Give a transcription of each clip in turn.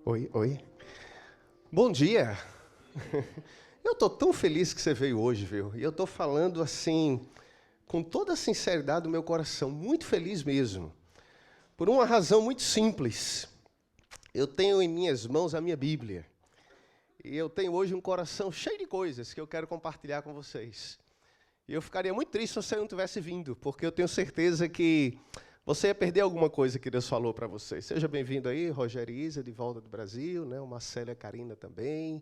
Oi, oi. Bom dia. Eu estou tão feliz que você veio hoje, viu? E eu estou falando assim, com toda a sinceridade do meu coração, muito feliz mesmo. Por uma razão muito simples. Eu tenho em minhas mãos a minha Bíblia. E eu tenho hoje um coração cheio de coisas que eu quero compartilhar com vocês. E eu ficaria muito triste se você não tivesse vindo, porque eu tenho certeza que você ia perder alguma coisa que Deus falou para você. Seja bem-vindo aí, Rogério e Isa, de volta do Brasil, né? O Marcelo e a Karina também.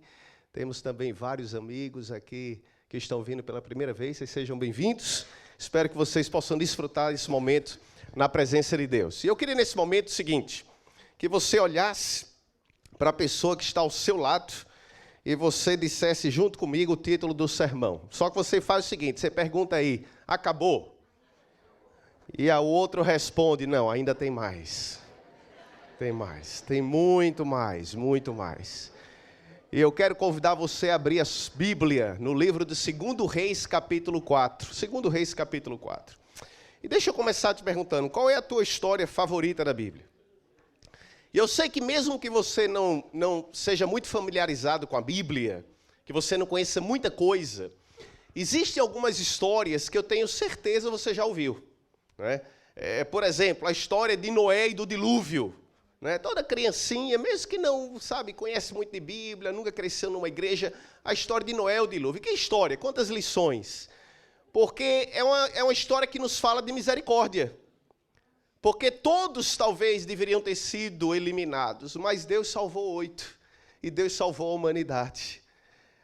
Temos também vários amigos aqui que estão vindo pela primeira vez. Vocês sejam bem-vindos. Espero que vocês possam desfrutar desse momento na presença de Deus. E eu queria, nesse momento, o seguinte, que você olhasse para a pessoa que está ao seu lado e você dissesse junto comigo o título do sermão. Só que você faz o seguinte, você pergunta aí, acabou? E a outro responde, não, ainda tem mais. Tem mais, tem muito mais, muito mais. E eu quero convidar você a abrir a Bíblia no livro de 2 Reis, capítulo 4. 2 Reis, capítulo 4. E deixa eu começar te perguntando, qual é a tua história favorita da Bíblia? E eu sei que mesmo que você não seja muito familiarizado com a Bíblia, que você não conheça muita coisa, existem algumas histórias que eu tenho certeza você já ouviu. Né? Por exemplo, a história de Noé e do dilúvio. Né? Toda criancinha, mesmo que não conhece muito de Bíblia, nunca cresceu numa igreja, a história de Noé e o dilúvio. Que história? Quantas lições? Porque é uma história que nos fala de misericórdia. Porque todos talvez deveriam ter sido eliminados, mas Deus salvou 8 e Deus salvou a humanidade.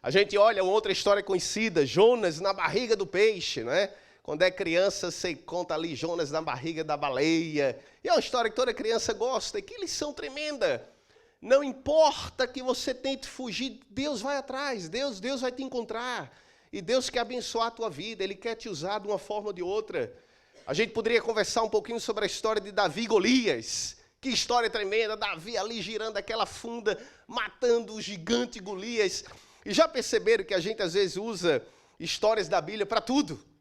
A gente olha outra história conhecida, Jonas na barriga do peixe, né? Quando é criança, você conta ali Jonas na barriga da baleia. E é uma história que toda criança gosta. E que lição tremenda. Não importa que você tente fugir, Deus vai atrás. Deus vai te encontrar. E Deus quer abençoar a tua vida. Ele quer te usar de uma forma ou de outra. A gente poderia conversar um pouquinho sobre a história de Davi e Golias. Que história tremenda. Davi ali girando aquela funda, matando o gigante Golias. E já perceberam que a gente às vezes usa histórias da Bíblia para tudo?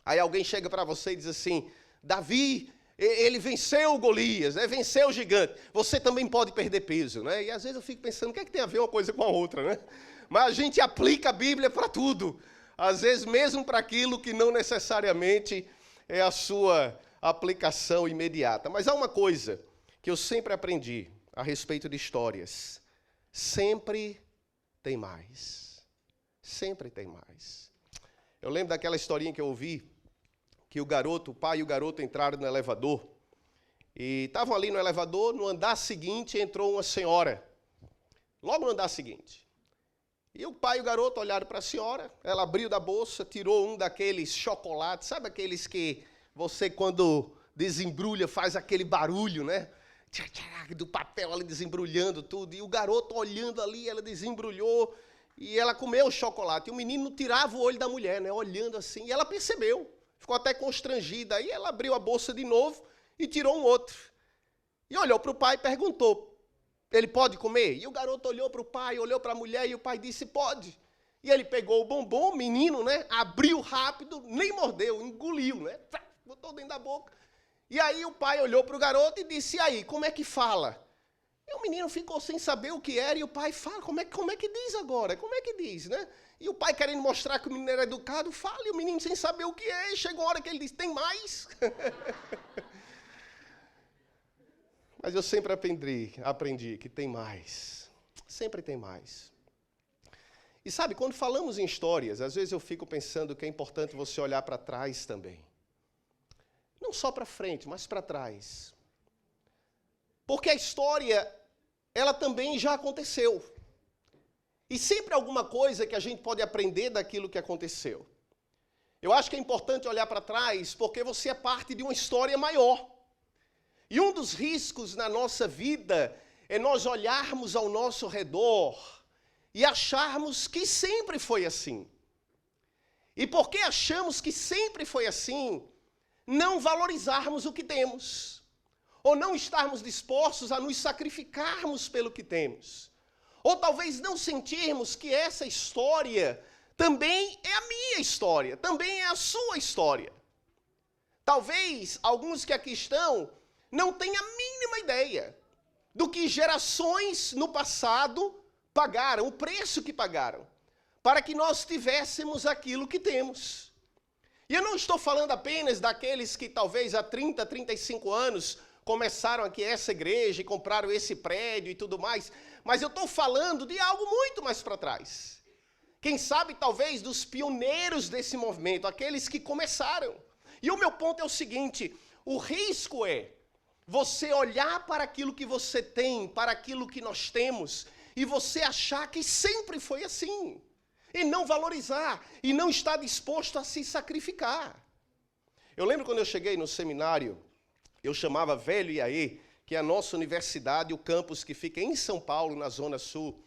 Aí alguém chega para você e diz assim, Davi, ele venceu o Golias, né? Venceu o gigante. Você também pode perder peso, né? E às vezes eu fico pensando, o que é que tem a ver uma coisa com a outra, né? Mas a gente aplica a Bíblia para tudo. Às vezes mesmo para aquilo que não necessariamente é a sua aplicação imediata. Mas há uma coisa que eu sempre aprendi a respeito de histórias. Sempre tem mais. Sempre tem mais. Eu lembro daquela historinha que eu ouvi, que o pai e o garoto entraram no elevador, e estavam ali no elevador, no andar seguinte entrou uma senhora, logo no andar seguinte. E o pai e o garoto olharam para a senhora, ela abriu da bolsa, tirou um daqueles chocolates, sabe aqueles que você quando desembrulha faz aquele barulho, né? Do papel ali desembrulhando tudo, e o garoto olhando ali, ela desembrulhou, e ela comeu o chocolate, e o menino não tirava o olho da mulher, né? Olhando assim, e ela percebeu. Ficou até constrangida. Aí ela abriu a bolsa de novo e tirou um outro. E olhou para o pai e perguntou, ele pode comer? E o garoto olhou para o pai, olhou para a mulher e o pai disse, pode. E ele pegou o bombom, o menino, né? Abriu rápido, nem mordeu, engoliu, né? Botou dentro da boca. E aí o pai olhou para o garoto e disse, e aí, como é que fala? E o menino ficou sem saber o que era e o pai fala, como é que diz agora? Como é que diz, né? E o pai querendo mostrar que o menino era educado, fala, e o menino sem saber o que é, e chegou a hora que ele diz, tem mais? Mas eu sempre aprendi que tem mais. Sempre tem mais. E sabe, quando falamos em histórias, às vezes eu fico pensando que é importante você olhar para trás também. Não só para frente, mas para trás. Porque a história, ela também já aconteceu. E sempre alguma coisa que a gente pode aprender daquilo que aconteceu. Eu acho que é importante olhar para trás porque você é parte de uma história maior. E um dos riscos na nossa vida é nós olharmos ao nosso redor e acharmos que sempre foi assim. E porque achamos que sempre foi assim, não valorizarmos o que temos. Ou não estarmos dispostos a nos sacrificarmos pelo que temos. Ou talvez não sentirmos que essa história também é a minha história, também é a sua história. Talvez alguns que aqui estão não tenham a mínima ideia do que gerações no passado pagaram, o preço que pagaram, para que nós tivéssemos aquilo que temos. E eu não estou falando apenas daqueles que talvez há 30, 35 anos começaram aqui essa igreja e compraram esse prédio e tudo mais, mas eu estou falando de algo muito mais para trás. Quem sabe talvez dos pioneiros desse movimento, aqueles que começaram. E o meu ponto é o seguinte, o risco é você olhar para aquilo que você tem, para aquilo que nós temos, e você achar que sempre foi assim. E não valorizar, e não estar disposto a se sacrificar. Eu lembro quando eu cheguei no seminário, eu chamava Velho Iaê, que é a nossa universidade, o campus que fica em São Paulo, na Zona Sul.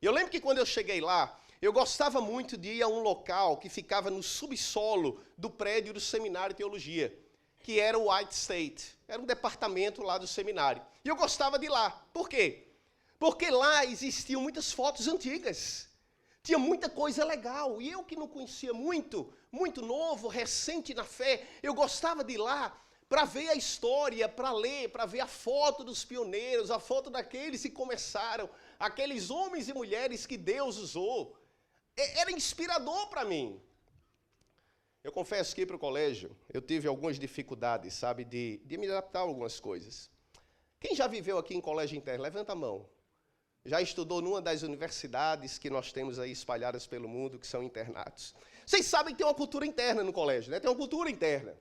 E eu lembro que quando eu cheguei lá, eu gostava muito de ir a um local que ficava no subsolo do prédio do Seminário de Teologia, que era o White State. Era um departamento lá do seminário. E eu gostava de ir lá. Por quê? Porque lá existiam muitas fotos antigas. Tinha muita coisa legal. E eu que não conhecia muito novo, recente na fé, eu gostava de ir lá para ver a história, para ler, para ver a foto dos pioneiros, a foto daqueles que começaram, aqueles homens e mulheres que Deus usou. Era inspirador para mim. Eu confesso que para o colégio eu tive algumas dificuldades, sabe, de me adaptar a algumas coisas. Quem já viveu aqui em colégio interno? Levanta a mão. Já estudou numa das universidades que nós temos aí espalhadas pelo mundo, que são internatos. Vocês sabem que tem uma cultura interna no colégio, né? Tem uma cultura interna.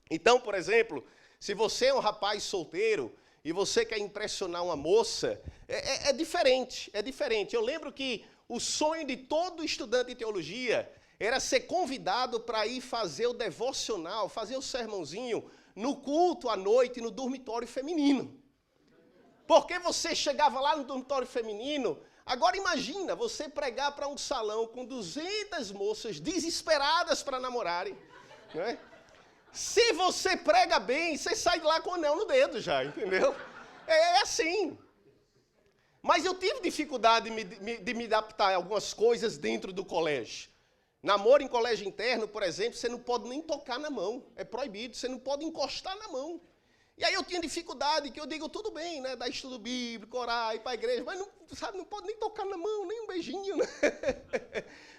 Então, por exemplo, se você é um rapaz solteiro e você quer impressionar uma moça, é diferente, é diferente. Eu lembro que o sonho de todo estudante de teologia era ser convidado para ir fazer o devocional, fazer o sermãozinho no culto à noite, no dormitório feminino. Porque você chegava lá no dormitório feminino, agora imagina você pregar para um salão com 200 moças desesperadas para namorarem, não é? Se você prega bem, você sai de lá com o anel no dedo já, entendeu? É assim. Mas eu tive dificuldade de me adaptar a algumas coisas dentro do colégio. Namoro em colégio interno, por exemplo, você não pode nem tocar na mão. É proibido, você não pode encostar na mão. E aí eu tinha dificuldade, que eu digo, tudo bem, né? Dar estudo bíblico, orar, ir para a igreja, mas não, sabe, não pode nem tocar na mão, nem um beijinho, né?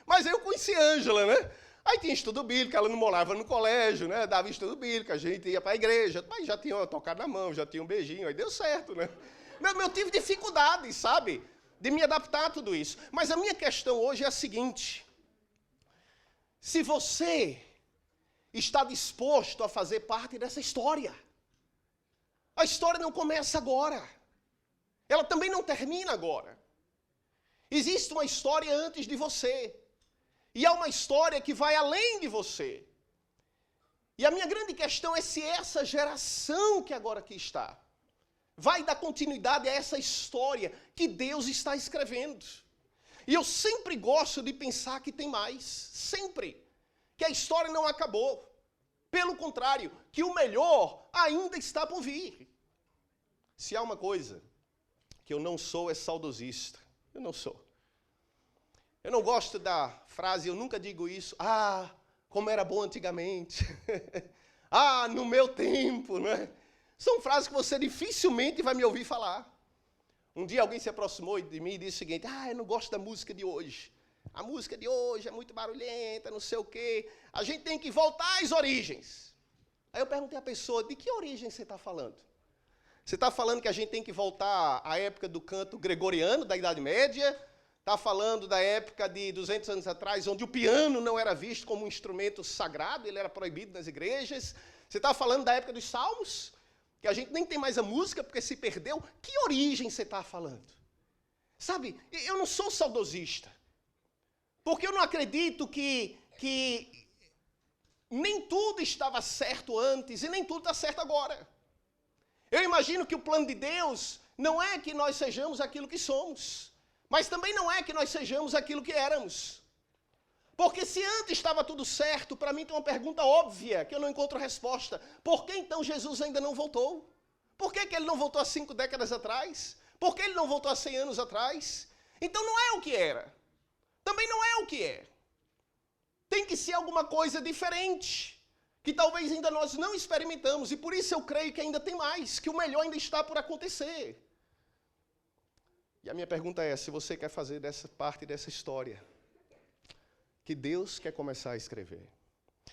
Mas eu conheci a Ângela, né? Aí tinha estudo bíblico, ela não morava no colégio, né? Dava estudo bíblico, a gente ia para a igreja, mas já tinha tocado na mão, já tinha um beijinho, aí deu certo, né? Eu tive dificuldade, sabe, de me adaptar a tudo isso. Mas a minha questão hoje é a seguinte: se você está disposto a fazer parte dessa história, a história não começa agora, ela também não termina agora. Existe uma história antes de você. E há uma história que vai além de você. E a minha grande questão é se essa geração que agora aqui está vai dar continuidade a essa história que Deus está escrevendo. E eu sempre gosto de pensar que tem mais. Sempre. Que a história não acabou. Pelo contrário, que o melhor ainda está por vir. Se há uma coisa que eu não sou, é saudosista. Eu não sou. Eu não gosto da frase, eu nunca digo isso, como era bom antigamente. No meu tempo, né? São frases que você dificilmente vai me ouvir falar. Um dia alguém se aproximou de mim e disse o seguinte, eu não gosto da música de hoje. A música de hoje é muito barulhenta, não sei o quê. A gente tem que voltar às origens. Aí eu perguntei à pessoa, de que origem você está falando? Você está falando que a gente tem que voltar à época do canto gregoriano, da Idade Média? Está falando da época de 200 anos atrás, onde o piano não era visto como um instrumento sagrado, ele era proibido nas igrejas. Você está falando da época dos salmos, que a gente nem tem mais a música porque se perdeu. Que origem você está falando? Sabe, eu não sou saudosista, porque eu não acredito que nem tudo estava certo antes e nem tudo está certo agora. Eu imagino que o plano de Deus não é que nós sejamos aquilo que somos, mas também não é que nós sejamos aquilo que éramos. Porque se antes estava tudo certo, para mim tem uma pergunta óbvia, que eu não encontro resposta. Por que então Jesus ainda não voltou? Por que ele não voltou há 5 décadas atrás? Por que ele não voltou há 100 anos atrás? Então não é o que era. Também não é o que é. Tem que ser alguma coisa diferente, que talvez ainda nós não experimentamos. E por isso eu creio que ainda tem mais, que o melhor ainda está por acontecer. E a minha pergunta é, se você quer fazer dessa parte dessa história, que Deus quer começar a escrever.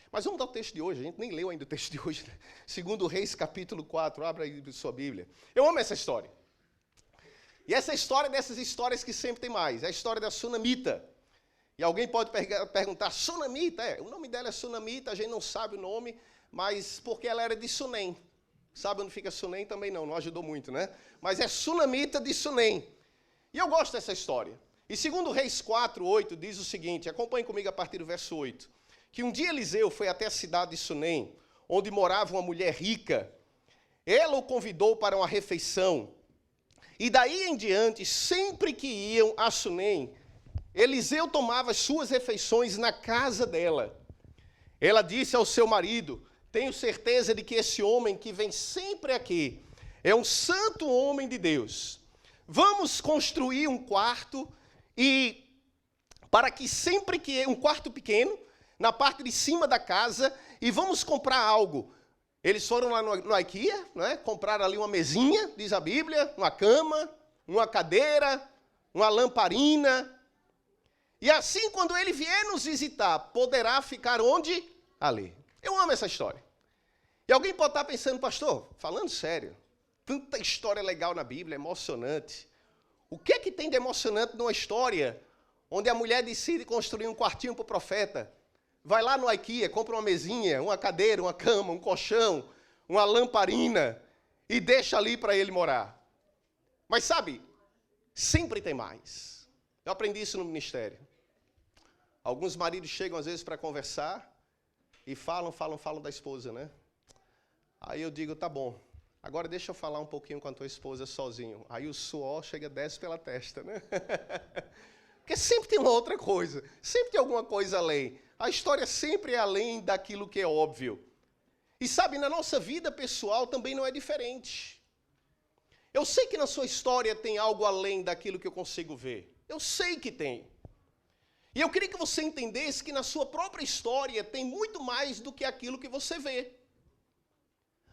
Mas vamos dar o texto de hoje, a gente nem leu ainda o texto de hoje, né? 2 Reis, capítulo 4, abra aí sua Bíblia. Eu amo essa história. E essa história dessas histórias que sempre tem mais, é a história da Sunamita. E alguém pode perguntar, Sunamita? O nome dela é Sunamita, a gente não sabe o nome, mas porque ela era de Sunem. Sabe onde fica Sunem? Também não ajudou muito, né? Mas é Sunamita de Sunem. E eu gosto dessa história. E 2 Reis 4, 8 diz o seguinte, acompanhe comigo a partir do verso 8, que um dia Eliseu foi até a cidade de Sunem, onde morava uma mulher rica. Ela o convidou para uma refeição. E daí em diante, sempre que iam a Sunem, Eliseu tomava as suas refeições na casa dela. Ela disse ao seu marido, tenho certeza de que esse homem que vem sempre aqui é um santo homem de Deus. Vamos construir um quarto para que sempre que um quarto pequeno, na parte de cima da casa, e vamos comprar algo. Eles foram lá no IKEA, né? Compraram ali uma mesinha, diz a Bíblia, uma cama, uma cadeira, uma lamparina. E assim, quando ele vier nos visitar, poderá ficar onde? Ali. Eu amo essa história. E alguém pode estar pensando, pastor, falando sério, tanta história legal na Bíblia, emocionante. O que é que tem de emocionante numa história onde a mulher decide construir um quartinho para o profeta? Vai lá no IKEA, compra uma mesinha, uma cadeira, uma cama, um colchão, uma lamparina e deixa ali para ele morar. Mas sabe, sempre tem mais. Eu aprendi isso no ministério. Alguns maridos chegam às vezes para conversar e falam da esposa, né? Aí eu digo, tá bom, agora deixa eu falar um pouquinho com a tua esposa sozinho. Aí o suor desce pela testa, né? Porque sempre tem uma outra coisa, sempre tem alguma coisa além. A história sempre é além daquilo que é óbvio. E sabe, na nossa vida pessoal também não é diferente. Eu sei que na sua história tem algo além daquilo que eu consigo ver. Eu sei que tem. E eu queria que você entendesse que na sua própria história tem muito mais do que aquilo que você vê.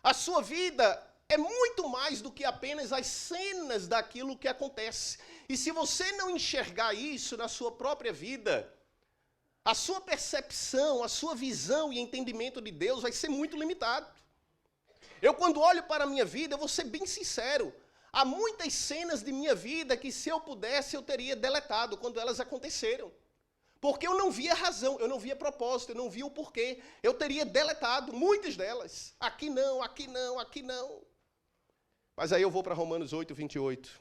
A sua vida é muito mais do que apenas as cenas daquilo que acontece. E se você não enxergar isso na sua própria vida, a sua percepção, a sua visão e entendimento de Deus vai ser muito limitado. Eu, quando olho para a minha vida, eu vou ser bem sincero. Há muitas cenas de minha vida que, se eu pudesse, eu teria deletado quando elas aconteceram. Porque eu não via razão, eu não via propósito, eu não via o porquê. Eu teria deletado muitas delas. Aqui não, aqui não, aqui não. Mas aí eu vou para Romanos 8, 28.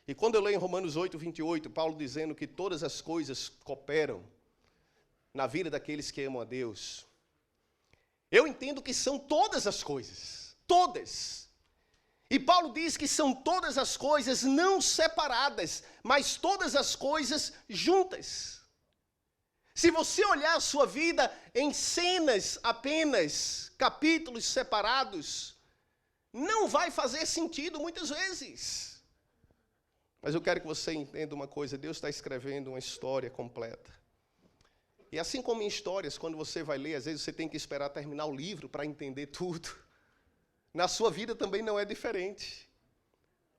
E quando eu leio em Romanos 8, 28, Paulo dizendo que todas as coisas cooperam na vida daqueles que amam a Deus, eu entendo que são todas as coisas. Todas. E Paulo diz que são todas as coisas não separadas, mas todas as coisas juntas. Se você olhar a sua vida em cenas apenas, capítulos separados, não vai fazer sentido muitas vezes. Mas eu quero que você entenda uma coisa, Deus está escrevendo uma história completa. E assim como em histórias, quando você vai ler, às vezes você tem que esperar terminar o livro para entender tudo. Na sua vida também não é diferente.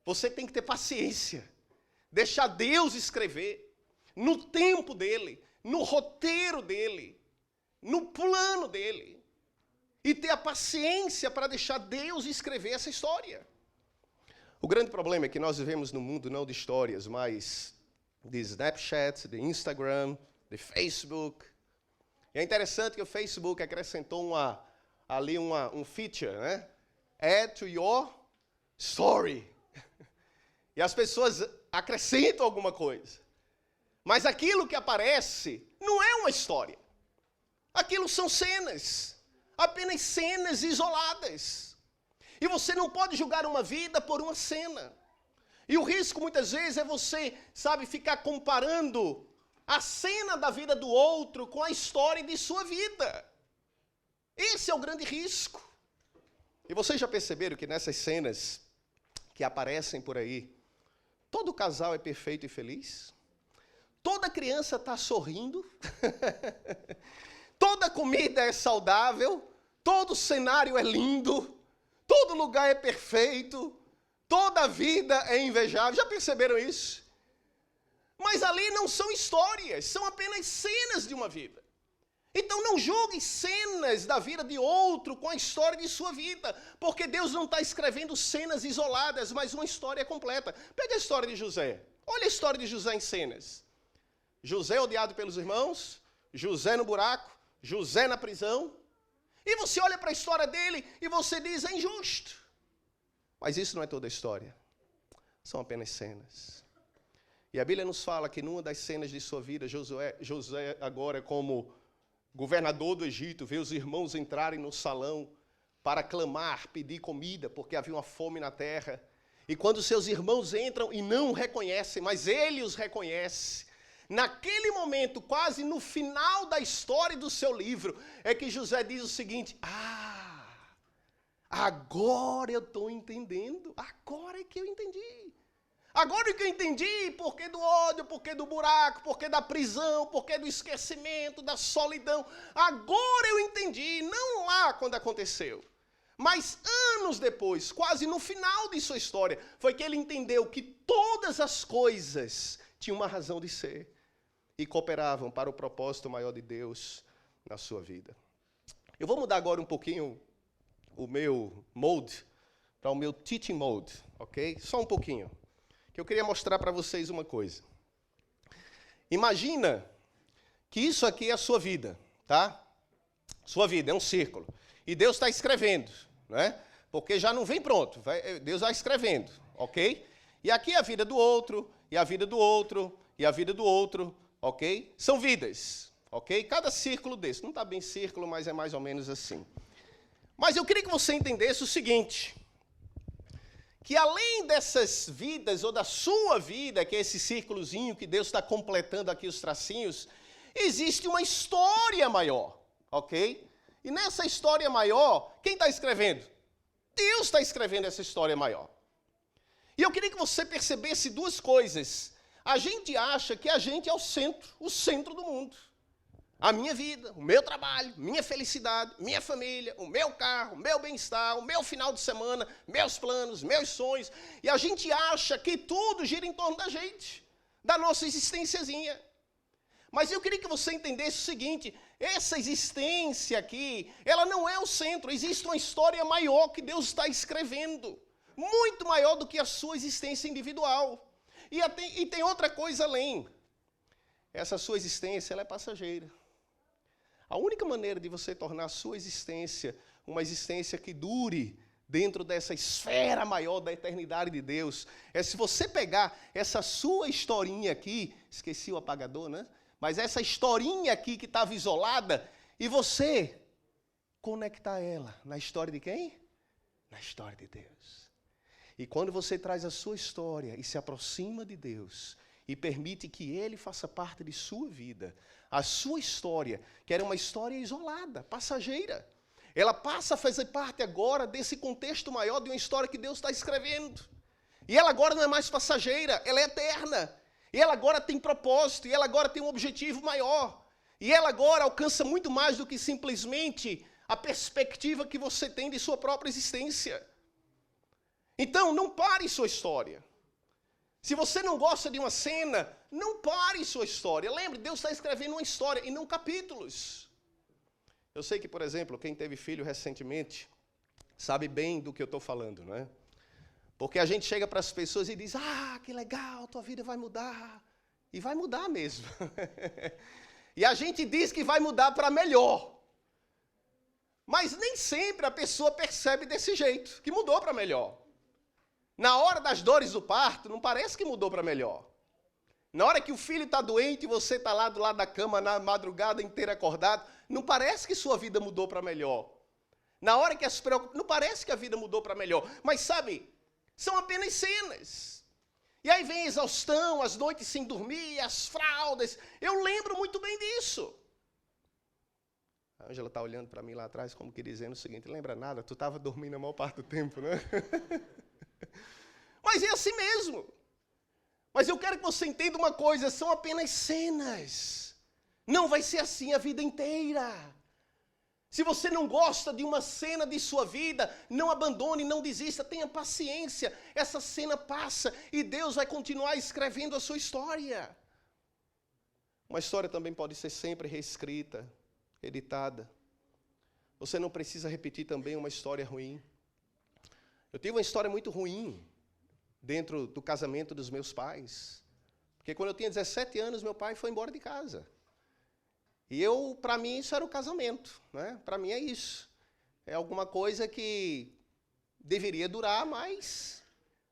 Você tem que ter paciência, deixar Deus escrever, no tempo dele, no roteiro dele, no plano dele. E ter a paciência para deixar Deus escrever essa história. O grande problema é que nós vivemos num mundo não de histórias, mas de Snapchat, de Instagram, de Facebook. E é interessante que o Facebook acrescentou um feature, né? Add to your story. E as pessoas acrescentam alguma coisa. Mas aquilo que aparece não é uma história. Aquilo são cenas. Apenas cenas isoladas. E você não pode julgar uma vida por uma cena. E o risco muitas vezes é você, ficar comparando a cena da vida do outro com a história de sua vida. Esse é o grande risco. E vocês já perceberam que nessas cenas que aparecem por aí, todo casal é perfeito e feliz? Toda criança está sorrindo? Toda comida é saudável? Todo cenário é lindo? Todo lugar é perfeito? toda a vida é invejável. Já perceberam isso? Mas ali não são histórias, são apenas cenas de uma vida. Então não julgue cenas da vida de outro com a história de sua vida, porque Deus não está escrevendo cenas isoladas, mas uma história completa. Pega a história de José. Olha a história de José em cenas. José odiado pelos irmãos, José no buraco, José na prisão. E você olha para a história dele e você diz, é injusto. Mas isso não é toda a história. São apenas cenas. E a Bíblia nos fala que numa das cenas de sua vida, José agora como governador do Egito, vê os irmãos entrarem no salão para clamar, pedir comida, porque havia uma fome na terra. E quando seus irmãos entram e não o reconhecem, mas ele os reconhece, naquele momento, quase no final da história do seu livro, é que José diz o seguinte, agora eu estou entendendo, agora é que eu entendi. Agora que eu entendi porquê do ódio, porquê do buraco, porquê da prisão, porquê do esquecimento, da solidão. Agora eu entendi, não lá quando aconteceu. Mas anos depois, quase no final de sua história, foi que ele entendeu que todas as coisas tinham uma razão de ser e cooperavam para o propósito maior de Deus na sua vida. Eu vou mudar agora um pouquinho o meu mode para o meu teaching mode, ok? Só um pouquinho. Que eu queria mostrar para vocês uma coisa. Imagina que isso aqui é a sua vida, tá? Sua vida é um círculo. E Deus está escrevendo, né? Porque já não vem pronto, Deus vai escrevendo, ok? E aqui é a vida do outro, e a vida do outro, e a vida do outro, ok? São vidas, ok? Cada círculo desse, não está bem círculo, mas é mais ou menos assim. Mas eu queria que você entendesse o seguinte, que além dessas vidas, ou da sua vida, que é esse círculozinho que Deus está completando aqui os tracinhos, existe uma história maior, ok? E nessa história maior, quem está escrevendo? Deus está escrevendo essa história maior. E eu queria que você percebesse duas coisas. A gente acha que a gente é o centro do mundo. A minha vida, o meu trabalho, minha felicidade, minha família, o meu carro, o meu bem-estar, o meu final de semana, meus planos, meus sonhos. E a gente acha que tudo gira em torno da gente, da nossa existênciazinha. Mas eu queria que você entendesse o seguinte, essa existência aqui, ela não é o centro, existe uma história maior que Deus está escrevendo, muito maior do que a sua existência individual. E tem outra coisa além. Essa sua existência, ela é passageira. A única maneira de você tornar a sua existência uma existência que dure dentro dessa esfera maior da eternidade de Deus é se você pegar essa sua historinha aqui, esqueci o apagador, né? Mas essa historinha aqui que estava isolada e você conectar ela na história de quem? Na história de Deus. E quando você traz a sua história e se aproxima de Deus e permite que Ele faça parte de sua vida, a sua história, que era uma história isolada, passageira, ela passa a fazer parte agora desse contexto maior de uma história que Deus está escrevendo. E ela agora não é mais passageira, ela é eterna. E ela agora tem propósito, e ela agora tem um objetivo maior. E ela agora alcança muito mais do que simplesmente a perspectiva que você tem de sua própria existência. Então, não pare sua história. Se você não gosta de uma cena, não pare sua história. Lembre, Deus está escrevendo uma história e não capítulos. Eu sei que, por exemplo, quem teve filho recentemente sabe bem do que eu estou falando, não é? Porque a gente chega para as pessoas e diz, que legal, tua vida vai mudar. E vai mudar mesmo. E a gente diz que vai mudar para melhor. Mas nem sempre a pessoa percebe desse jeito, que mudou para melhor. Na hora das dores do parto, não parece que mudou para melhor. Na hora que o filho está doente e você está lá do lado da cama na madrugada inteira acordado, não parece que sua vida mudou para melhor. Na hora que não parece que a vida mudou para melhor. Mas sabe, são apenas cenas. E aí vem a exaustão, as noites sem dormir, as fraldas. Eu lembro muito bem disso. A Ângela está olhando para mim lá atrás como que dizendo o seguinte, lembra nada, tu estava dormindo a maior parte do tempo, né? Mas é assim mesmo. Mas eu quero que você entenda uma coisa, são apenas cenas. Não vai ser assim a vida inteira. Se você não gosta de uma cena de sua vida, não abandone, não desista, tenha paciência. Essa cena passa e Deus vai continuar escrevendo a sua história. Uma história também pode ser sempre reescrita, editada. Você não precisa repetir também uma história ruim. Eu tive uma história muito ruim dentro do casamento dos meus pais. Porque quando eu tinha 17 anos, meu pai foi embora de casa. E para mim, isso era o casamento, né? Para mim é isso. É alguma coisa que deveria durar, mas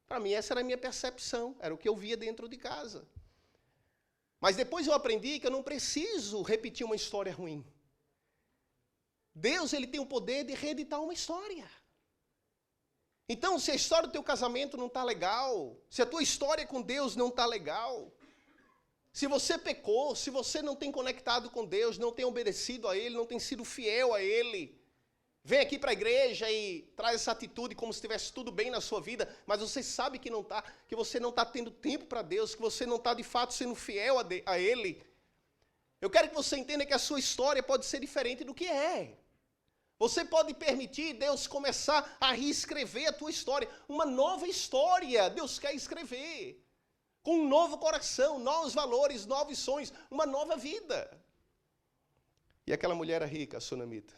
para mim essa era a minha percepção, era o que eu via dentro de casa. Mas depois eu aprendi que eu não preciso repetir uma história ruim. Deus, ele tem o poder de reeditar uma história. Então, se a história do teu casamento não está legal, se a tua história com Deus não está legal, se você pecou, se você não tem conectado com Deus, não tem obedecido a Ele, não tem sido fiel a Ele, vem aqui para a igreja e traz essa atitude como se estivesse tudo bem na sua vida, mas você sabe que não está, que você não está tendo tempo para Deus, que você não está de fato sendo fiel a Ele. Eu quero que você entenda que a sua história pode ser diferente do que é. Você pode permitir Deus começar a reescrever a tua história, uma nova história Deus quer escrever. Com um novo coração, novos valores, novos sonhos, uma nova vida. E aquela mulher era rica, a sunamita.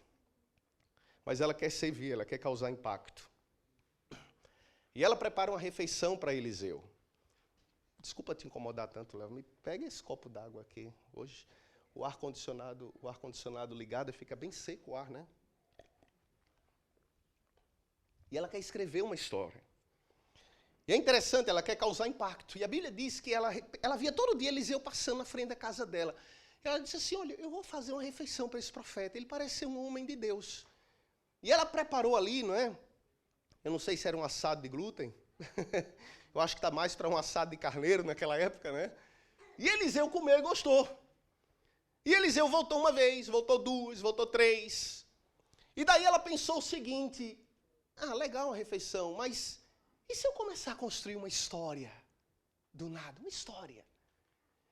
Mas ela quer servir, ela quer causar impacto. E ela prepara uma refeição para Eliseu. Desculpa te incomodar tanto, Léo. Me pega esse copo d'água aqui. Hoje o ar-condicionado ligado fica bem seco o ar, né? E ela quer escrever uma história. E é interessante, ela quer causar impacto. E a Bíblia diz que ela via todo dia Eliseu passando na frente da casa dela. E ela disse assim, olha, eu vou fazer uma refeição para esse profeta. Ele parece ser um homem de Deus. E ela preparou ali, não é? Eu não sei se era um assado de glúten. Eu acho que está mais para um assado de carneiro naquela época, né? E Eliseu comeu e gostou. E Eliseu voltou uma vez, voltou duas, voltou três. E daí ela pensou o seguinte, legal a refeição, mas e se eu começar a construir uma história do nada, uma história?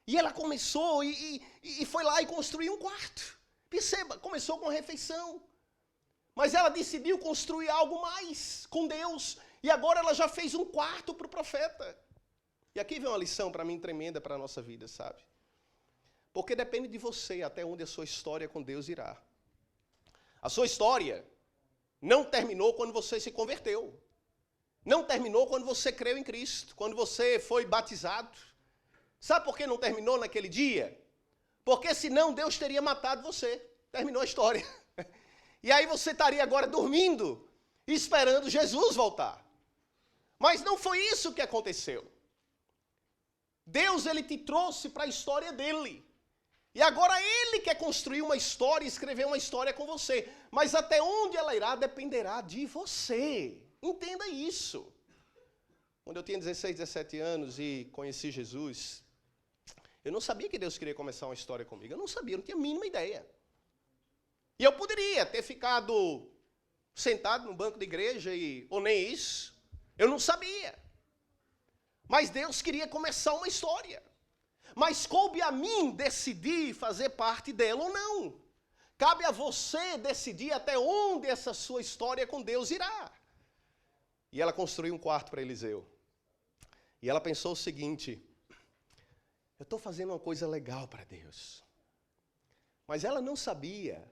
E ela começou e foi lá e construiu um quarto. Perceba, começou com a refeição. Mas ela decidiu construir algo mais com Deus. E agora ela já fez um quarto para o profeta. E aqui vem uma lição para mim tremenda para a nossa vida, sabe? Porque depende de você até onde a sua história com Deus irá. A sua história não terminou quando você se converteu. Não terminou quando você creu em Cristo, quando você foi batizado. Sabe por que não terminou naquele dia? Porque senão Deus teria matado você. Terminou a história. E aí você estaria agora dormindo, esperando Jesus voltar. Mas não foi isso que aconteceu. Deus, ele te trouxe para a história dele. E agora ele quer construir uma história, escrever uma história com você. Mas até onde ela irá dependerá de você. Entenda isso. Quando eu tinha 16, 17 anos e conheci Jesus, eu não sabia que Deus queria começar uma história comigo. Eu não sabia, eu não tinha a mínima ideia. E eu poderia ter ficado sentado no banco da igreja ou nem isso. Eu não sabia. Mas Deus queria começar uma história. Mas coube a mim decidir fazer parte dela ou não. Cabe a você decidir até onde essa sua história com Deus irá. E ela construiu um quarto para Eliseu. E ela pensou o seguinte, eu estou fazendo uma coisa legal para Deus. Mas ela não sabia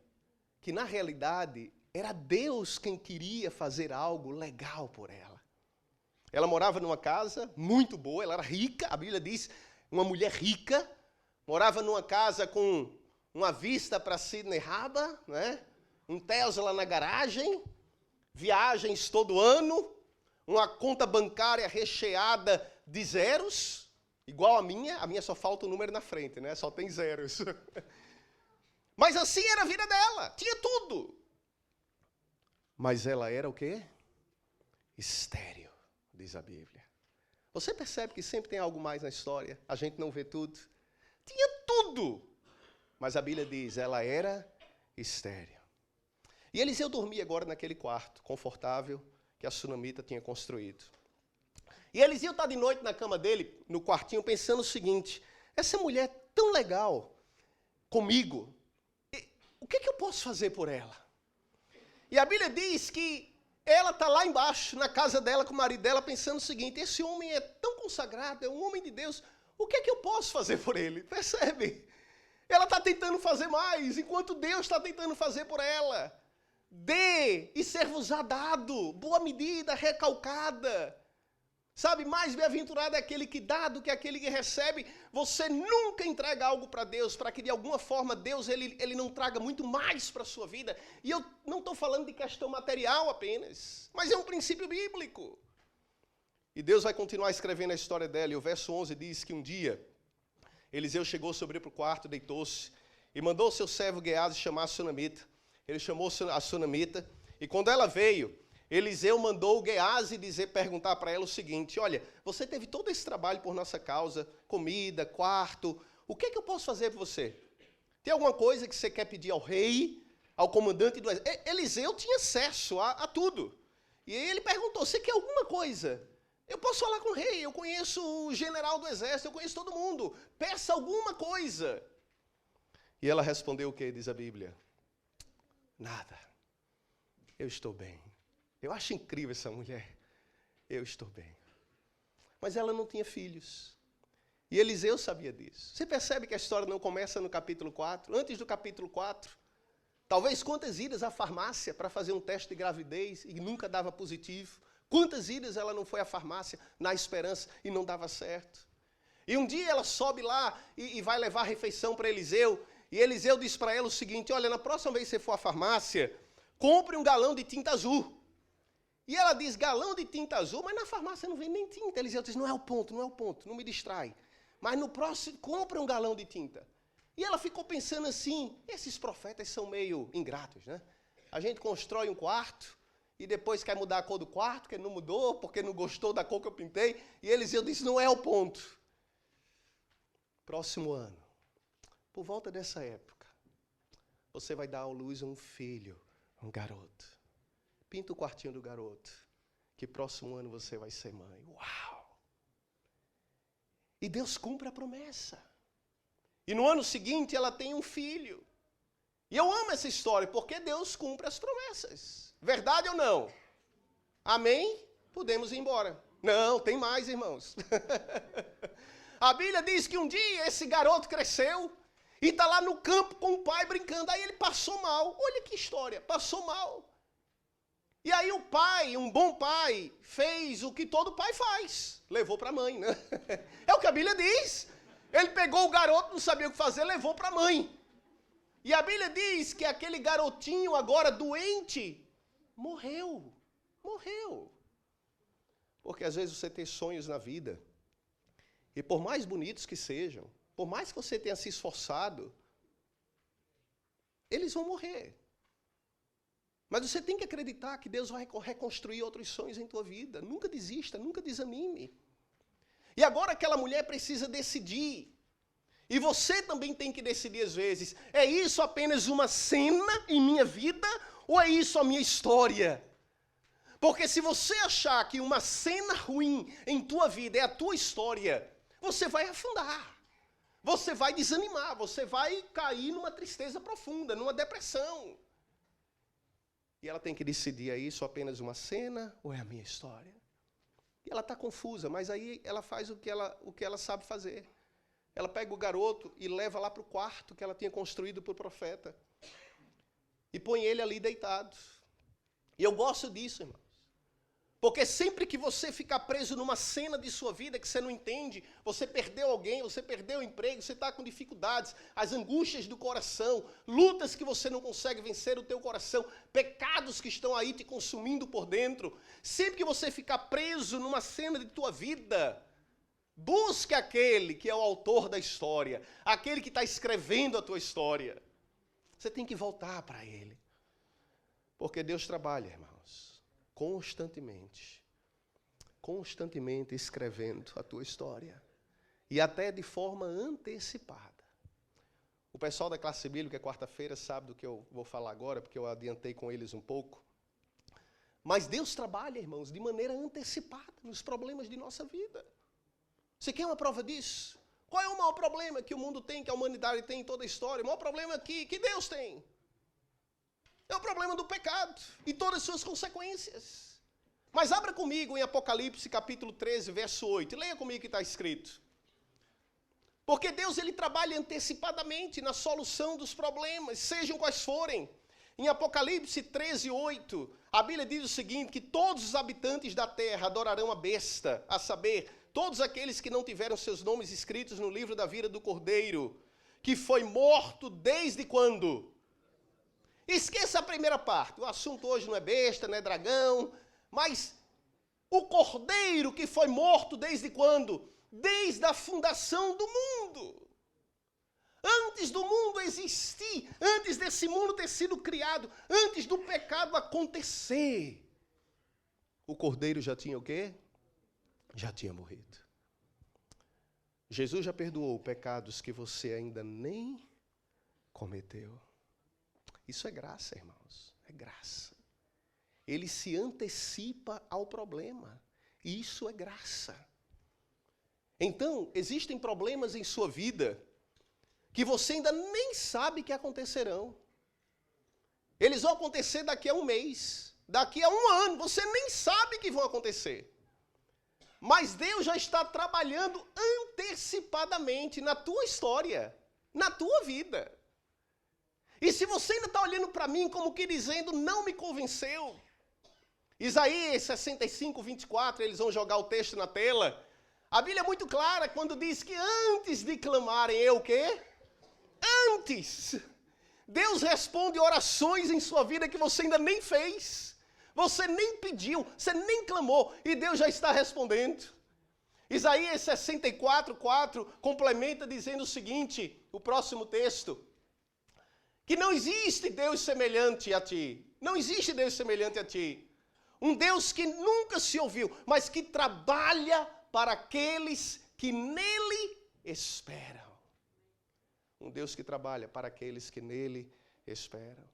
que, na realidade, era Deus quem queria fazer algo legal por ela. Ela morava numa casa muito boa, ela era rica, a Bíblia diz, uma mulher rica, morava numa casa com uma vista para Sydney Harbour, né? Um Tesla na garagem, viagens todo ano, uma conta bancária recheada de zeros, igual a minha só falta o número na frente, né? Só tem zeros. Mas assim era a vida dela, tinha tudo. Mas ela era o quê? Estéril, diz a Bíblia. Você percebe que sempre tem algo mais na história, a gente não vê tudo. Tinha tudo, mas a Bíblia diz, ela era estéril. E Eliseu dormia agora naquele quarto confortável que a sunamita tinha construído. E Eliseu está de noite na cama dele, no quartinho, pensando o seguinte, essa mulher tão legal comigo, o que eu posso fazer por ela? E a Bíblia diz que ela está lá embaixo, na casa dela, com o marido dela, pensando o seguinte: esse homem é tão consagrado, é um homem de Deus, o que é que eu posso fazer por ele? Percebe? Ela está tentando fazer mais, enquanto Deus está tentando fazer por ela. Dê e ser-vos-á dado, boa medida, recalcada. Sabe, mais bem-aventurado é aquele que dá do que aquele que recebe. Você nunca entrega algo para Deus, para que de alguma forma Deus ele não traga muito mais para a sua vida. E eu não estou falando de questão material apenas, mas é um princípio bíblico. E Deus vai continuar escrevendo a história dela. E o verso 11 diz que um dia Eliseu chegou sobre para o quarto, deitou-se e mandou o seu servo Geazi chamar a sunamita. Ele chamou a sunamita e quando ela veio, Eliseu mandou o Geazi perguntar para ela o seguinte: olha, você teve todo esse trabalho por nossa causa, comida, quarto, o que é que eu posso fazer por você? Tem alguma coisa que você quer pedir ao rei, ao comandante do exército? Eliseu tinha acesso a tudo. E aí ele perguntou: você quer alguma coisa? Eu posso falar com o rei, eu conheço o general do exército, eu conheço todo mundo. Peça alguma coisa. E ela respondeu o que, diz a Bíblia? Nada. Eu estou bem. Eu acho incrível essa mulher. Eu estou bem. Mas ela não tinha filhos. E Eliseu sabia disso. Você percebe que a história não começa no capítulo 4? Antes do capítulo 4, talvez quantas idas à farmácia para fazer um teste de gravidez e nunca dava positivo. Quantas idas ela não foi à farmácia na esperança e não dava certo. E um dia ela sobe lá e vai levar a refeição para Eliseu. E Eliseu diz para ela o seguinte: olha, na próxima vez que você for à farmácia, compre um galão de tinta azul. E ela diz: galão de tinta azul, mas na farmácia não vem nem tinta. Eliseu diz: não é o ponto, não me distrai. Mas no próximo, compra um galão de tinta. E ela ficou pensando assim: esses profetas são meio ingratos, né? A gente constrói um quarto e depois quer mudar a cor do quarto, que não mudou, porque não gostou da cor que eu pintei. E Eliseu disse: não é o ponto. Próximo ano, por volta dessa época, você vai dar à luz a um filho, um garoto. Pinta o quartinho do garoto, que próximo ano você vai ser mãe. Uau! E Deus cumpre a promessa. E no ano seguinte ela tem um filho. E eu amo essa história, porque Deus cumpre as promessas. Verdade ou não? Amém? Podemos ir embora. Não, tem mais, irmãos. A Bíblia diz que um dia esse garoto cresceu e está lá no campo com o pai brincando. Aí ele passou mal. Olha que história, passou mal. E aí o pai, um bom pai, fez o que todo pai faz. Levou para a mãe, né? É o que a Bíblia diz. Ele pegou o garoto, não sabia o que fazer, levou para a mãe. E a Bíblia diz que aquele garotinho agora doente, morreu. Morreu. Porque às vezes você tem sonhos na vida, e por mais bonitos que sejam, por mais que você tenha se esforçado, eles vão morrer. Mas você tem que acreditar que Deus vai reconstruir outros sonhos em tua vida. Nunca desista, nunca desanime. E agora aquela mulher precisa decidir. E você também tem que decidir às vezes. É isso apenas uma cena em minha vida ou é isso a minha história? Porque se você achar que uma cena ruim em tua vida é a tua história, você vai afundar. Você vai desanimar, você vai cair numa tristeza profunda, numa depressão. E ela tem que decidir, é isso apenas uma cena ou é a minha história? E ela está confusa, mas aí ela faz o que ela sabe fazer. Ela pega o garoto e leva lá para o quarto que ela tinha construído para o profeta. E põe ele ali deitado. E eu gosto disso, irmãos. Porque sempre que você ficar preso numa cena de sua vida que você não entende, você perdeu alguém, você perdeu o emprego, você está com dificuldades, as angústias do coração, lutas que você não consegue vencer o teu coração, pecados que estão aí te consumindo por dentro. Sempre que você ficar preso numa cena de tua vida, busque aquele que é o autor da história, aquele que está escrevendo a tua história. Você tem que voltar para ele. Porque Deus trabalha, irmãos, constantemente escrevendo a tua história. E até de forma antecipada. O pessoal da classe bíblica, quarta-feira, sabe do que eu vou falar agora, porque eu adiantei com eles um pouco. Mas Deus trabalha, irmãos, de maneira antecipada nos problemas de nossa vida. Você quer uma prova disso? Qual é o maior problema que o mundo tem, que a humanidade tem em toda a história? O maior problema que Deus tem. É o problema do pecado e todas as suas consequências. Mas abra comigo em Apocalipse capítulo 13, verso 8. Leia comigo o que está escrito. Porque Deus ele trabalha antecipadamente na solução dos problemas, sejam quais forem. Em Apocalipse 13, 8, a Bíblia diz o seguinte, que todos os habitantes da terra adorarão a besta, a saber, todos aqueles que não tiveram seus nomes escritos no livro da vida do Cordeiro, que foi morto desde quando? Esqueça a primeira parte, o assunto hoje não é besta, não é dragão, mas o Cordeiro que foi morto desde quando? Desde a fundação do mundo. Antes do mundo existir, antes desse mundo ter sido criado, antes do pecado acontecer, o Cordeiro já tinha o quê? Já tinha morrido. Jesus já perdoou pecados que você ainda nem cometeu. Isso é graça, irmãos, é graça. Ele se antecipa ao problema. Isso é graça. Então, existem problemas em sua vida que você ainda nem sabe que acontecerão. Eles vão acontecer daqui a um mês, daqui a um ano, você nem sabe que vão acontecer. Mas Deus já está trabalhando antecipadamente na tua história, na tua vida. E se você ainda está olhando para mim como que dizendo, não me convenceu. Isaías 65, 24, eles vão jogar o texto na tela. A Bíblia é muito clara quando diz que antes de clamarem, eu o quê? Antes. Deus responde orações em sua vida que você ainda nem fez. Você nem pediu, você nem clamou, e Deus já está respondendo. Isaías 64, 4 complementa dizendo o seguinte, o próximo texto. Que não existe Deus semelhante a ti. Não existe Deus semelhante a ti. Um Deus que nunca se ouviu, mas que trabalha para aqueles que nele esperam. Um Deus que trabalha para aqueles que nele esperam.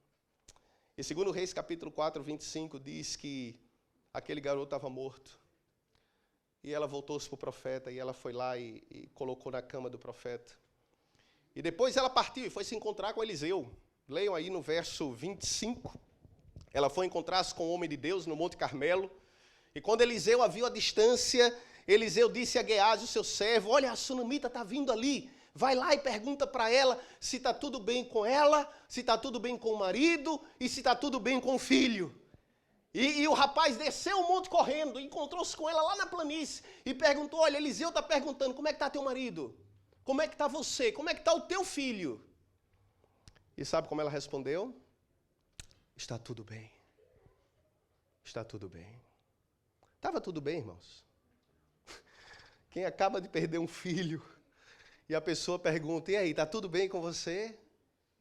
E segundo Reis capítulo 4, 25, diz que aquele garoto estava morto. E ela voltou-se para o profeta, e ela foi lá e colocou na cama do profeta. E depois ela partiu e foi se encontrar com Eliseu. Leiam aí no verso 25. Ela foi encontrar-se com o homem de Deus no Monte Carmelo. E quando Eliseu a viu à distância, Eliseu disse a Geazi, o seu servo, olha, a sunamita está vindo ali. Vai lá e pergunta para ela se está tudo bem com ela, se está tudo bem com o marido e se está tudo bem com o filho. E o rapaz desceu o monte correndo, encontrou-se com ela lá na planície e perguntou, olha, Eliseu está perguntando, como é que está teu marido? Como é que está você? Como é que está o teu filho? E sabe como ela respondeu? Está tudo bem. Está tudo bem. Estava tudo bem, irmãos? Quem acaba de perder um filho e a pessoa pergunta, e aí, está tudo bem com você?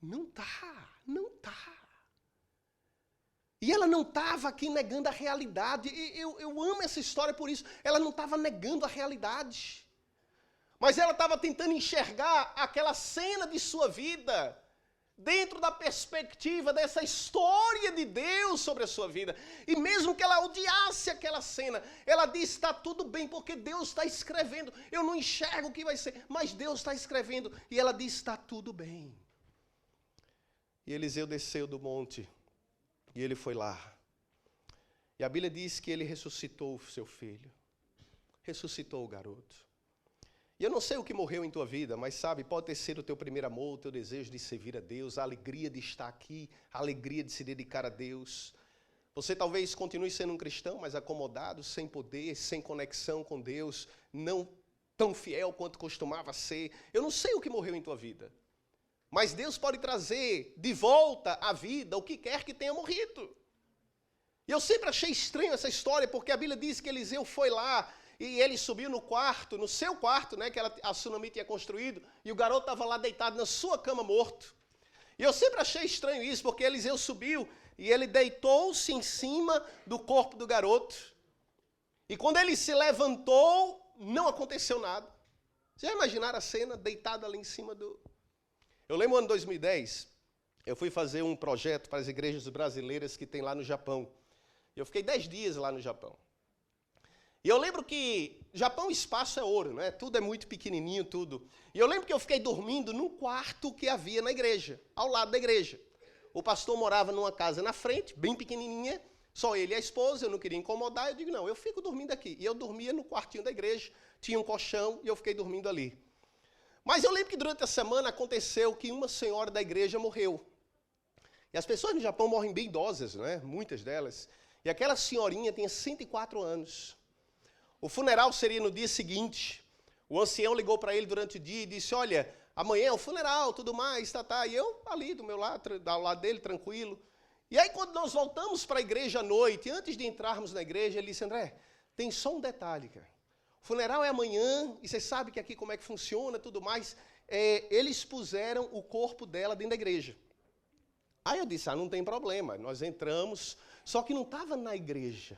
Não está, não está. E ela não estava aqui negando a realidade. E eu amo essa história por isso. Ela não estava negando a realidade. Mas ela estava tentando enxergar aquela cena de sua vida dentro da perspectiva dessa história de Deus sobre a sua vida. E mesmo que ela odiasse aquela cena, ela disse, está tudo bem, porque Deus está escrevendo. Eu não enxergo o que vai ser, mas Deus está escrevendo. E ela disse, está tudo bem. E Eliseu desceu do monte, e ele foi lá. E a Bíblia diz que ele ressuscitou o seu filho. Ressuscitou o garoto. E eu não sei o que morreu em tua vida, mas sabe, pode ter sido o teu primeiro amor, o teu desejo de servir a Deus, a alegria de estar aqui, a alegria de se dedicar a Deus. Você talvez continue sendo um cristão, mas acomodado, sem poder, sem conexão com Deus, não tão fiel quanto costumava ser. Eu não sei o que morreu em tua vida, mas Deus pode trazer de volta à vida o que quer que tenha morrido. E eu sempre achei estranho essa história, porque a Bíblia diz que Eliseu foi lá, e ele subiu no quarto, no seu quarto, né, que a Sunamita tinha construído, e o garoto estava lá deitado na sua cama morto. E eu sempre achei estranho isso, porque Eliseu subiu e ele deitou-se em cima do corpo do garoto. E quando ele se levantou, não aconteceu nada. Vocês já imaginaram a cena deitada ali em cima do... Eu lembro no ano 2010, eu fui fazer um projeto para as igrejas brasileiras que tem lá no Japão. Eu fiquei 10 dias lá no Japão. E eu lembro que Japão, espaço é ouro, né? Tudo é muito pequenininho, tudo. E eu lembro que eu fiquei dormindo num quarto que havia na igreja, ao lado da igreja. O pastor morava numa casa na frente, bem pequenininha, só ele e a esposa, eu não queria incomodar, eu digo, não, eu fico dormindo aqui. E eu dormia no quartinho da igreja, tinha um colchão e eu fiquei dormindo ali. Mas eu lembro que durante a semana aconteceu que uma senhora da igreja morreu. E as pessoas no Japão morrem bem idosas, não é? Muitas delas. E aquela senhorinha tinha 104 anos. O funeral seria no dia seguinte. O ancião ligou para ele durante o dia e disse, olha, amanhã é o funeral, tudo mais, tá. E eu ali do meu lado, ao lado dele, tranquilo. E aí quando nós voltamos para a igreja à noite, antes de entrarmos na igreja, ele disse, André, tem só um detalhe, cara. O funeral é amanhã, e você sabe que aqui como é que funciona, tudo mais. Eles puseram o corpo dela dentro da igreja. Aí eu disse, não tem problema, nós entramos, só que não estava na igreja.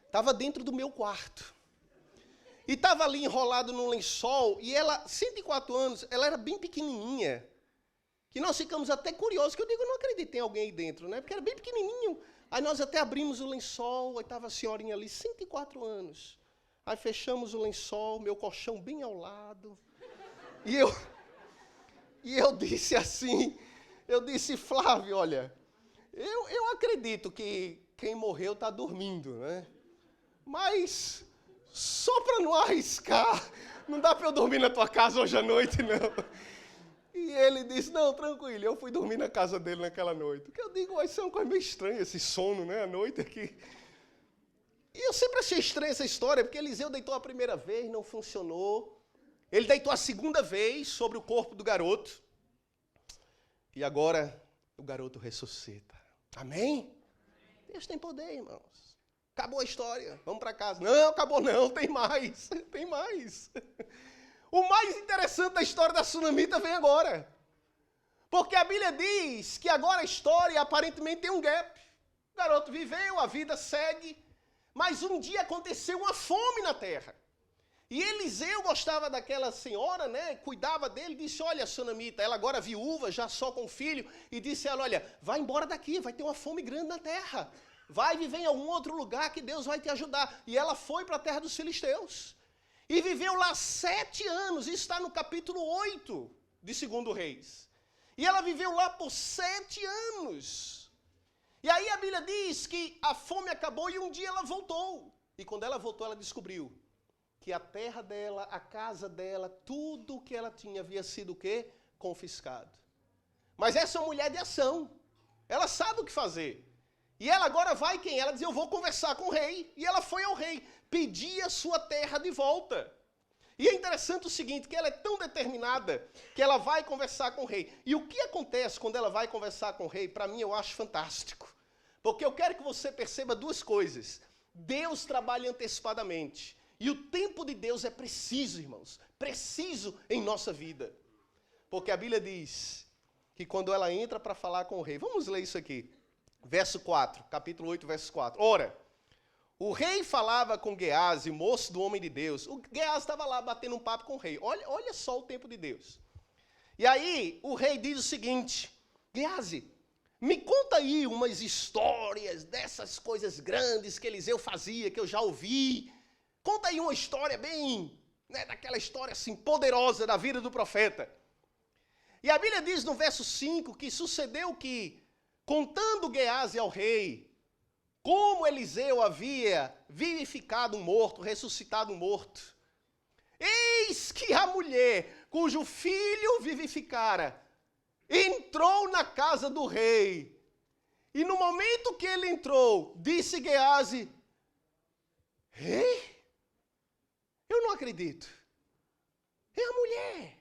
Estava dentro do meu quarto. E estava ali enrolado num lençol, e ela, 104 anos, ela era bem pequenininha. Que nós ficamos até curiosos, que eu digo, eu não acredito em alguém aí dentro, né? Porque era bem pequenininho. Aí nós até abrimos o lençol, aí estava a senhorinha ali, 104 anos. Aí fechamos o lençol, meu colchão bem ao lado. E eu disse assim, Flávio, olha, eu acredito que quem morreu está dormindo, né? Mas, só para não arriscar, não dá para eu dormir na tua casa hoje à noite, não. E ele disse, não, tranquilo, eu fui dormir na casa dele naquela noite. Porque eu digo, isso é uma coisa meio estranha, esse sono, né, à noite aqui. E eu sempre achei estranha essa história, porque Eliseu deitou a primeira vez, não funcionou. Ele deitou a segunda vez sobre o corpo do garoto. E agora, o garoto ressuscita. Amém? Deus tem poder, irmãos. Acabou a história, vamos para casa. Não, acabou não, tem mais, tem mais. O mais interessante da história da Sunamita vem agora. Porque a Bíblia diz que agora a história aparentemente tem um gap. O garoto viveu, a vida segue, mas um dia aconteceu uma fome na terra. E Eliseu gostava daquela senhora, né? Cuidava dele, disse, olha, Sunamita, ela agora viúva, já só com filho, e disse a ela, olha, vai embora daqui, vai ter uma fome grande na terra. Vai viver em algum outro lugar que Deus vai te ajudar. E ela foi para a terra dos filisteus. E viveu lá 7 anos, isso está no capítulo 8 de 2 Reis. E ela viveu lá por 7 anos. E aí a Bíblia diz que a fome acabou e um dia ela voltou. E quando ela voltou, ela descobriu que a terra dela, a casa dela, tudo que ela tinha havia sido o quê? Confiscado. Mas essa é uma mulher de ação. Ela sabe o que fazer. E ela agora vai quem? Ela diz, eu vou conversar com o rei. E ela foi ao rei, pedir a sua terra de volta. E é interessante o seguinte, que ela é tão determinada que ela vai conversar com o rei. E o que acontece quando ela vai conversar com o rei, para mim eu acho fantástico. Porque eu quero que você perceba 2 coisas. Deus trabalha antecipadamente. E o tempo de Deus é preciso, irmãos. Preciso em nossa vida. Porque a Bíblia diz que quando ela entra para falar com o rei, vamos ler isso aqui. Verso 4, capítulo 8, verso 4. Ora, o rei falava com Geazi, moço do homem de Deus. O Geazi estava lá batendo um papo com o rei. Olha só o tempo de Deus. E aí, o rei diz o seguinte, Geazi, me conta aí umas histórias dessas coisas grandes que Eliseu fazia, que eu já ouvi. Conta aí uma história bem, né, daquela história assim, poderosa da vida do profeta. E a Bíblia diz no verso 5 que sucedeu que, contando Geazi ao rei, como Eliseu havia vivificado um morto, ressuscitado um morto, eis que a mulher, cujo filho vivificara, entrou na casa do rei. E no momento que ele entrou, disse Geazi, rei? Eu não acredito. É a mulher.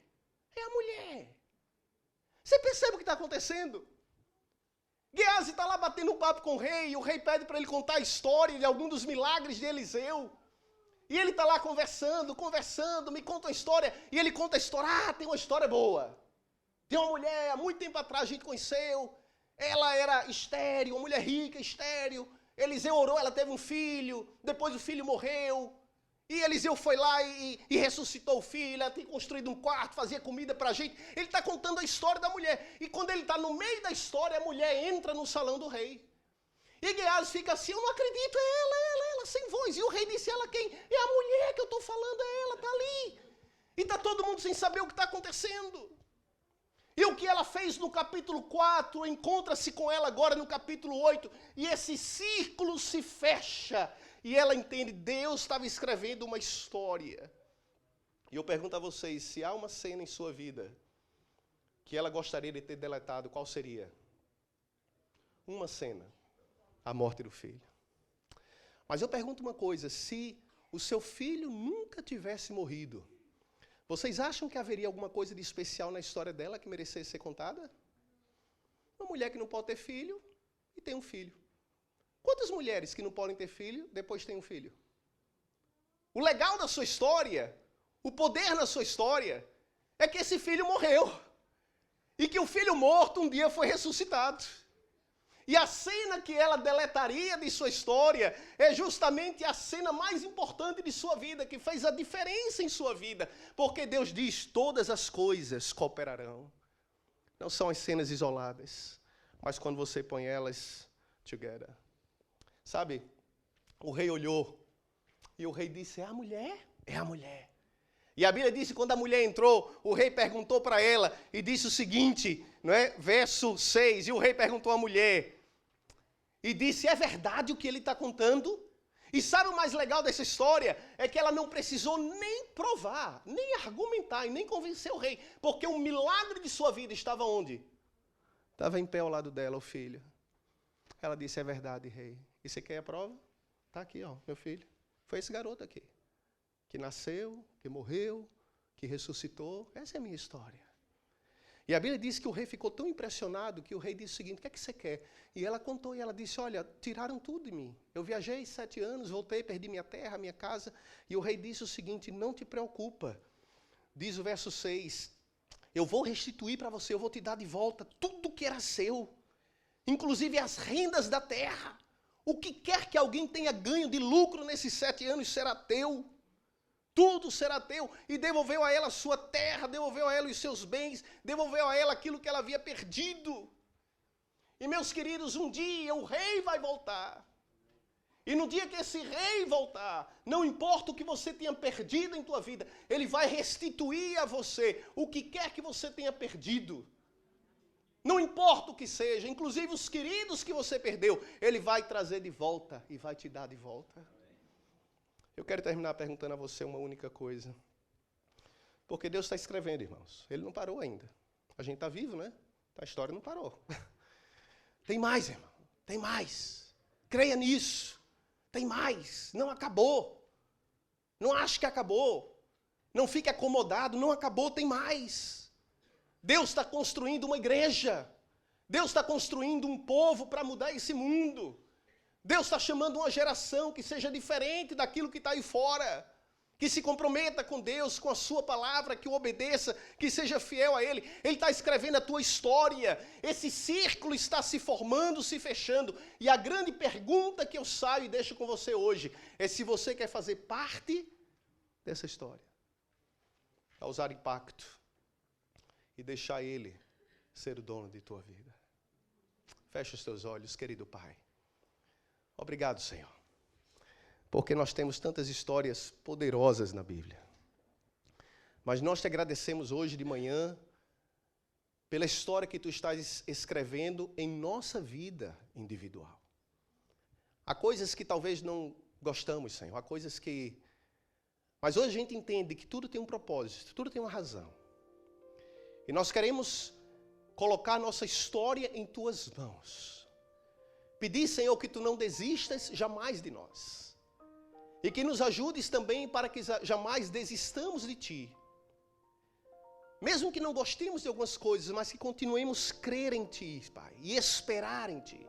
É a mulher. Você percebe o que está acontecendo? Geazi está lá batendo um papo com o rei, e o rei pede para ele contar a história de algum dos milagres de Eliseu. E ele está lá conversando, me conta uma história, e ele conta a história, tem uma história boa. Tem uma mulher, há muito tempo atrás a gente conheceu, ela era estéril, uma mulher rica, estéril. Eliseu orou, ela teve um filho, depois o filho morreu. E Eliseu foi lá e ressuscitou o filho, ela tem construído um quarto, fazia comida para a gente. Ele está contando a história da mulher. E quando ele está no meio da história, a mulher entra no salão do rei. E Geazi fica assim, eu não acredito, é ela, sem voz. E o rei disse, ela quem? É a mulher que eu estou falando, é ela, está ali. E está todo mundo sem saber o que está acontecendo. E o que ela fez no capítulo 4, encontra-se com ela agora no capítulo 8, e esse círculo se fecha, e ela entende, Deus estava escrevendo uma história. E eu pergunto a vocês, se há uma cena em sua vida que ela gostaria de ter deletado, qual seria? Uma cena, a morte do filho. Mas eu pergunto uma coisa, se o seu filho nunca tivesse morrido, vocês acham que haveria alguma coisa de especial na história dela que merecesse ser contada? Uma mulher que não pode ter filho e tem um filho. Quantas mulheres que não podem ter filho, depois têm um filho? O legal da sua história, o poder na sua história, é que esse filho morreu. E que o filho morto um dia foi ressuscitado. E a cena que ela deletaria de sua história é justamente a cena mais importante de sua vida, que fez a diferença em sua vida. Porque Deus diz, todas as coisas cooperarão. Não são as cenas isoladas, mas quando você põe elas together. Sabe, o rei olhou e o rei disse, é a mulher? É a mulher. E a Bíblia diz que quando a mulher entrou, o rei perguntou para ela e disse o seguinte, não é? Verso 6, e o rei perguntou à mulher e disse, é verdade o que ele está contando? E sabe o mais legal dessa história? É que ela não precisou nem provar, nem argumentar e nem convencer o rei, porque o milagre de sua vida estava onde? Estava em pé ao lado dela, o filho. Ela disse, é verdade, rei. E você quer a prova? Está aqui, ó, meu filho. Foi esse garoto aqui. Que nasceu, que morreu, que ressuscitou. Essa é a minha história. E a Bíblia diz que o rei ficou tão impressionado que o rei disse o seguinte, o que é que você quer? E ela contou, e ela disse, olha, tiraram tudo de mim. Eu viajei 7 anos, voltei, perdi minha terra, minha casa. E o rei disse o seguinte, não te preocupa. Diz o verso 6, eu vou restituir para você, eu vou te dar de volta tudo que era seu. Inclusive as rendas da terra. O que quer que alguém tenha ganho de lucro nesses 7 anos será teu. Tudo será teu. E devolveu a ela a sua terra, devolveu a ela os seus bens, devolveu a ela aquilo que ela havia perdido. E meus queridos, um dia o rei vai voltar. E no dia que esse rei voltar, não importa o que você tenha perdido em tua vida, ele vai restituir a você o que quer que você tenha perdido. Não importa o que seja, inclusive os queridos que você perdeu, ele vai trazer de volta e vai te dar de volta. Eu quero terminar perguntando a você uma única coisa. Porque Deus está escrevendo, irmãos. Ele não parou ainda. A gente está vivo, né? A história não parou. Tem mais, irmão. Tem mais. Creia nisso. Tem mais. Não acabou. Não ache que acabou. Não fique acomodado. Não acabou, tem mais. Deus está construindo uma igreja. Deus está construindo um povo para mudar esse mundo. Deus está chamando uma geração que seja diferente daquilo que está aí fora. Que se comprometa com Deus, com a sua palavra, que o obedeça, que seja fiel a Ele. Ele está escrevendo a tua história. Esse círculo está se formando, se fechando. E a grande pergunta que eu saio e deixo com você hoje é se você quer fazer parte dessa história. Causar impacto e deixar Ele ser o dono de tua vida. Fecha os teus olhos, querido Pai. Obrigado, Senhor, porque nós temos tantas histórias poderosas na Bíblia. Mas nós te agradecemos hoje de manhã pela história que tu estás escrevendo em nossa vida individual. Há coisas que talvez não gostamos, Senhor, há coisas que... Mas hoje a gente entende que tudo tem um propósito, tudo tem uma razão. E nós queremos colocar nossa história em tuas mãos. Pedir, Senhor, que tu não desistas jamais de nós. E que nos ajudes também para que jamais desistamos de ti. Mesmo que não gostemos de algumas coisas, mas que continuemos a crer em ti, Pai, e esperar em ti.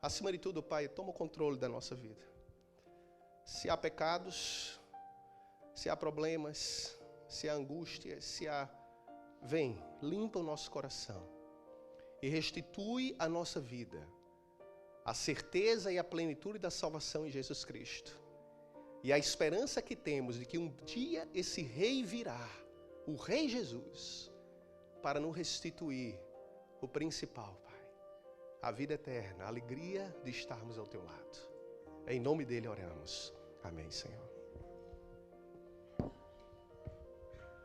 Acima de tudo, Pai, toma o controle da nossa vida. Se há pecados, se há problemas, se há angústias, se há... Vem, limpa o nosso coração e restitui a nossa vida, a certeza e a plenitude da salvação em Jesus Cristo. E a esperança que temos de que um dia esse rei virá, o Rei Jesus, para nos restituir o principal, Pai, a vida eterna, a alegria de estarmos ao teu lado. Em nome dele oramos. Amém, Senhor.